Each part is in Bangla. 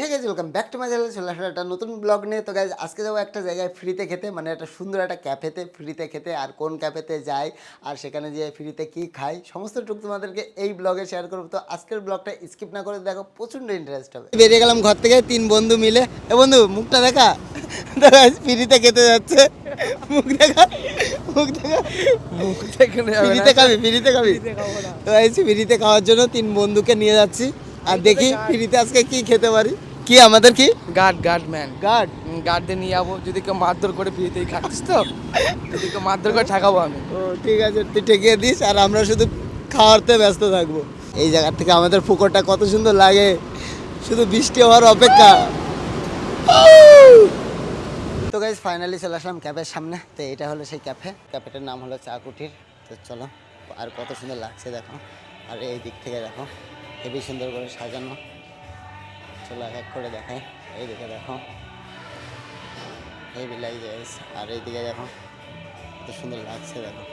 Hey guys welcome back to my channel. চলে আসলে একটা নতুন ব্লগ নিয়ে। তো গাইজ আজকে যাবো একটা জায়গায় ফ্রিতে খেতে, মানে একটা সুন্দর একটা ক্যাফেতে ফ্রিতে খেতে। আর কোন ক্যাফেতে যাই আর সেখানে যেয়ে ফ্রিতে কি খাই সমস্ত টুক তোমাদেরকে এই ব্লগে শেয়ার করবো। তো আজকের ব্লগটা স্কিপ না করে দেখো, প্রচণ্ড ইন্টারেস্ট হবে। বেরিয়ে গেলাম ঘর থেকে 3 বন্ধু মিলে। এ বন্ধু মুখটা দেখা, তো গাইজ ফ্রিতে খেতে যাচ্ছে। মুখ দেখা, মুখ দেখা, মুখ থেকে ফ্রিতে খাবি, ফ্রিতে খাবি। তো গাইজ ফ্রিতে খাওয়ার জন্য 3 বন্ধুকে নিয়ে যাচ্ছি। আর দেখি ফ্রিতে আজকে কি খেতে পারি। কি আমাদের কি গার্ড ম্যান গার্ড? গার্ডদের নিয়ে যাবো। যদি কেউ মারধর করে ফ্রিতেই খাচ্ছিস তো, যদি কেউ মারধর করে ঠেকাবো আমি। ও ঠিক আছে, তুই ঠেকিয়ে দিস আর আমরা শুধু খাওয়াতে ব্যস্ত থাকবো। এই জায়গা থেকে আমাদের পুকুরটা কত সুন্দর লাগে, শুধু বৃষ্টি হওয়ার অপেক্ষা। তো গাইজ ফাইনালি চলে আসলাম ক্যাফের সামনে। তো এটা হলো সেই ক্যাফেটার নাম হলো চা কুটির। তো চলো, আর কত সুন্দর লাগছে দেখো। আর এই দিক থেকে দেখো, হেবি সুন্দর করে সাজানো। চলো এক এক করে দেখাই। এই দিকে দেখো, হেভি লাগছে। আর এইদিকে দেখো কত সুন্দর লাগছে দেখো।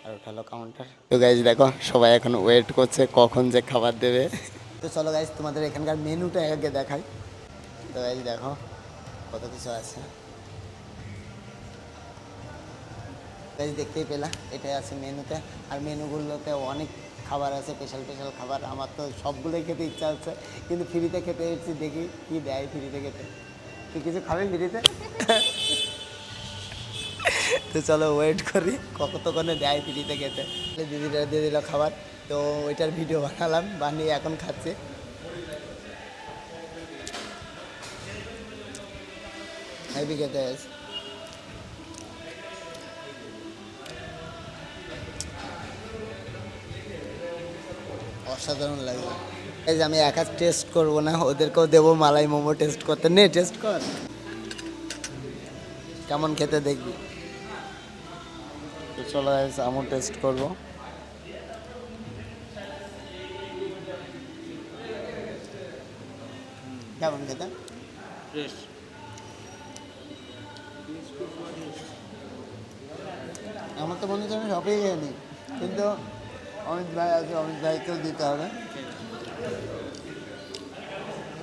আর ওটা হলো কাউন্টার। তো গাইজ দেখো সবাই এখন ওয়েট করছে কখন যে খাবার দেবে। তো চলো গাইজ তোমাদের এখানকার মেনুটা আগে দেখাই। তো গাইজ দেখো কত কিছু আছে। গাইজ দেখতেই পেলা, এটাই আছে মেনুতে। আর মেনুগুলোতে অনেক খাবার আছে, স্পেশাল স্পেশাল খাবার। আমার তো সবগুলোই খেতে ইচ্ছা হচ্ছে, কিন্তু ফ্রিতে খেতে এসেছি, দেখি কি দেয় ফ্রিতে খেতে। তুই কিছু খাবি ফ্রিতে? তো চলো ওয়েট করি কতক্ষণে দেয় ফ্রিতে খেতে। দিদিরা দিয়ে দিল খাবার, তো ওইটার ভিডিও বানালাম, বানিয়ে এখন খাচ্ছে। হেভি খেতে আছে। অসাধারণ লাগবে। এই যে আমি একা টেস্ট করবো না, ওদেরকেও দেবো মালাই মোমো টেস্ট করতে। নে টেস্ট কর, কেমন খেতে দেখবি। তো চলো আমিও টেস্ট করবো। কেমন খেতে? আমার তো মনে হচ্ছে আমি সবই খেয়ে নিই, কিন্তু অমিত ভাই আছে, অমিত ভাইকেও দিতে হবে।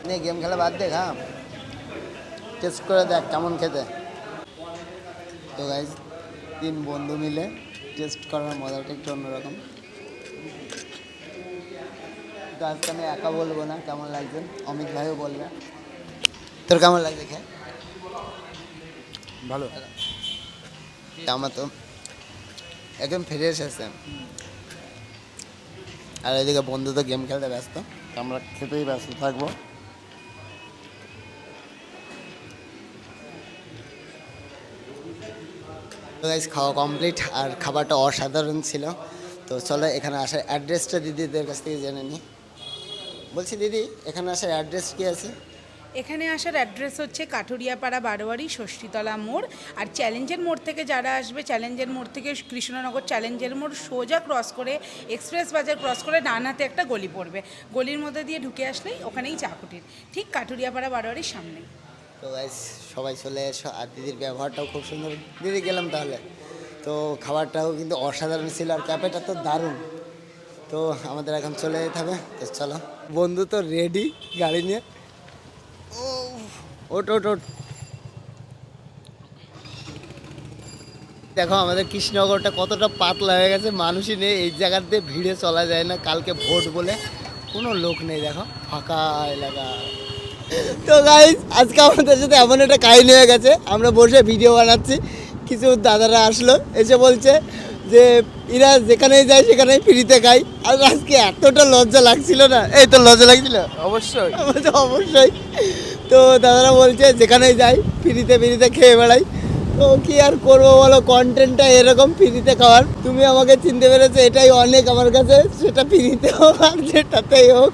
নে গেম খেলা বাদ দে, খা টেস্ট করে দেখ কেমন খেতে। তো গাইজ 3 বন্ধু মিলে টেস্ট করার মজাটা একটু অন্যরকম। তো আজকে আমি একা বলবো না কেমন লাগছে, অমিত ভাইও বলবে। তোর কেমন লাগছে খেয়ে? ভালো। আমার তো একদম ফ্রেশ আছে। আর এদিকে বন্ধু তো গেম খেলতে ব্যস্ত, তো আমরা খেতেই ব্যস্ত থাকবো। তো গাইজ খাওয়া কমপ্লিট, আর খাবারটা অসাধারণ ছিল। তো চলো এখানে আসার অ্যাড্রেসটা দিদিদের কাছ থেকে জেনে নিই। বলছি দিদি, এখানে আসার অ্যাড্রেস কি আছে? এখানে আসার অ্যাড্রেস হচ্ছে কাঠুরিয়াপাড়া বারোয়ারি ষষ্ঠীতলা মোড়। আর চ্যালেঞ্জের মোড় থেকে যারা আসবে, চ্যালেঞ্জের মোড় থেকে কৃষ্ণনগর চ্যালেঞ্জের মোড় সোজা ক্রস করে এক্সপ্রেস বাজার ক্রস করে ডান হাতে একটা গলি পড়বে, গলির মধ্যে দিয়ে ঢুকে আসলেই ওখানেই চা কুটির, ঠিক কাঠুরিয়াপাড়া বারোয়ারির সামনে। তো গাইজ সবাই চলে এসো। আর দিদির ব্যবহারটাও খুব সুন্দর। দিদি গেলাম তাহলে। তো খাবারটাও কিন্তু অসাধারণ ছিল, আর ক্যাফেটা তো দারুণ। তো আমাদের এখন চলে যেতে হবে। তো চলো, বন্ধু তো রেডি গাড়ি নিয়ে। ও ওট ওট ওট। দেখো আমাদের কৃষ্ণনগরটা কতটা পাতলা হয়ে গেছে, মানুষই নেই এই জায়গাতে, ভিড়ে চলা যায় না। কালকে ভোট বলে কোনো লোক নেই, দেখো ফাঁকা এলাকা। তো গাইজ আজকে আমাদের সাথে এমন একটা কাহিনী হয়ে গেছে, আমরা বসে ভিডিও বানাচ্ছি, কিছু দাদারা আসলো, এসে বলছে যে এরা যেখানেই যায় সেখানেই ফ্রিতে খাই। আর আজকে এতটা লজ্জা লাগছিল না, এই তো লজ্জা লাগছিল অবশ্যই। অবশ্যই। তো দাদারা বলছে যেখানেই যাই ফ্রিতে ফ্রিতে খেয়ে বেড়াই। তো কি আর করবো বলো, কন্টেন্টটা এরকম ফ্রিতে খাওয়ার। তুমি আমাকে চিনতে পেরেছো, এটাই অনেক আমার কাছে, সেটা ফ্রিতে হোক আর যেটাতেই হোক।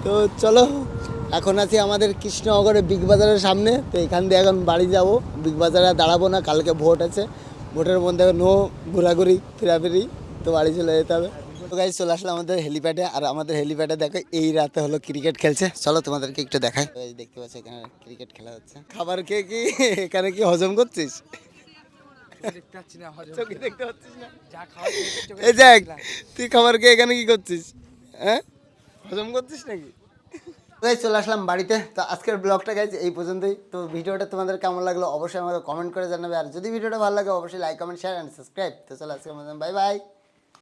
তো চলো, এখন আছি আমাদের কৃষ্ণনগরে বিগ বাজারের সামনে। তো এখান দিয়ে এখন বাড়ি যাব, বিগ বাজারে দাঁড়াবো না, কালকে ভোট আছে। ভোটের মধ্যে নো ঘোরাঘুরি ফেরাফেরি, তো বাড়ি চলে যেতে হবে। তো গাইজ চলে আসলে আমাদের হেলিপ্যাডে। আর আমাদের হেলিপ্যাডে দেখো এই রাতে হলো ক্রিকেট খেলছে, চলো তোমাদেরকে একটু দেখাই। দেখতে পাচ্ছ এখানে ক্রিকেট খেলা হচ্ছে। খাবার খেয়ে কি এখানে কি হজম করছিস? দেখতে পাচ্ছি না, চোখে দেখতে পাচ্ছিস না? যা খাওয়া এই দেখ, তুই খাবার খেয়ে এখানে কি করছিস? হ্যাঁ, হজম করছিস নাকি? তো গাইজ চলে আসলাম বাড়িতে। তো আজকের ব্লগটা গাইজ এই পর্যন্তই। তো ভিডিওটা তোমাদের কেমন লাগলো অবশ্যই আমাকে কমেন্ট করে জানাবে, আর যদি ভিডিওটা ভালো লাগে অবশ্যই like comment share and subscribe. তো চলো আজকের মতন বাই বাই।